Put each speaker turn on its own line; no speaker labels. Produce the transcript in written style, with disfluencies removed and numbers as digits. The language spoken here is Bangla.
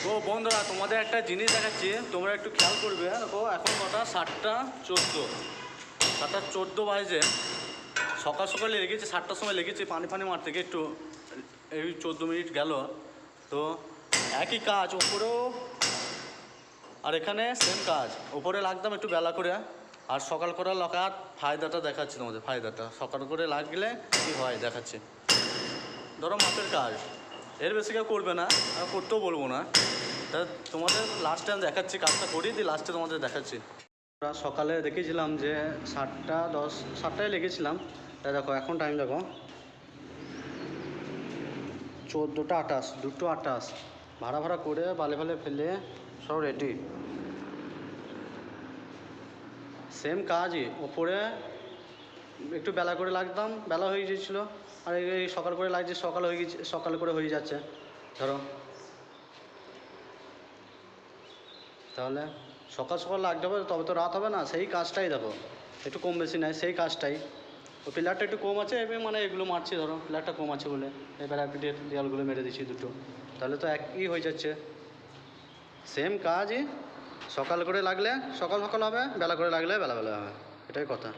ও বন্ধুরা, তোমাদের একটা জিনিস দেখাচ্ছি, তোমরা একটু খেয়াল করবে। দেখো এখন কটা, 7টা 14, 7টা 14 বাজে। সকাল সকালে লেগেছে, 7টার সময় লেগেছে পানি ফানি মারতে গিয়ে, একটু এই 14 মিনিট গেল। তো একই কাজ ওপরেও আর এখানে সেম কাজ, ওপরে লাগতাম একটু বেলা করে, আর সকাল করে লাগার ফায়দাটা দেখাচ্ছি তোমাদের। ফায়দাটা সকাল করে লাগলে কী হয় দেখাচ্ছি। ধরো মাপের কাজ, এর বেশি কেউ করবে না, আর করতেও বলবো না। তা তোমাদের লাস্ট টাইম দেখাচ্ছি, কাজটা করিয়ে দিই, লাস্টে তোমাদের দেখাচ্ছি। সকালে দেখেছিলাম যে 7টা 10, 7টায় লেগেছিলাম। তাই দেখো এখন টাইম দেখো 14টা 28, 2টো 28। ভাড়া ভাড়া করে বালে ফালে ফেলে সব রেডি। সেম কাজই, ওপরে একটু বেলা করে লাগতাম, বেলা হয়ে গিয়েছিলো। আর এই সকাল করে লাগছে, সকাল হয়ে গেছে, সকাল করে হয়ে যাচ্ছে। ধরো তাহলে সকাল সকাল লাগতে হবে, তবে তো রাত হবে না। সেই কাজটাই দেখো, একটু কম বেশি নাই, সেই কাজটাই। ও পিলারটা একটু কম আছে, এবার মানে এগুলো মারছি, ধরো পিলারটা কম আছে বলে এবার পিঠের দেয়ালগুলো মেরে দিচ্ছি দুটো। তাহলে তো একই হয়ে যাচ্ছে, সেম কাজই। সকাল করে লাগলে সকাল সকাল হবে, বেলা করে লাগলে বেলা বেলা হবে, এটাই কথা।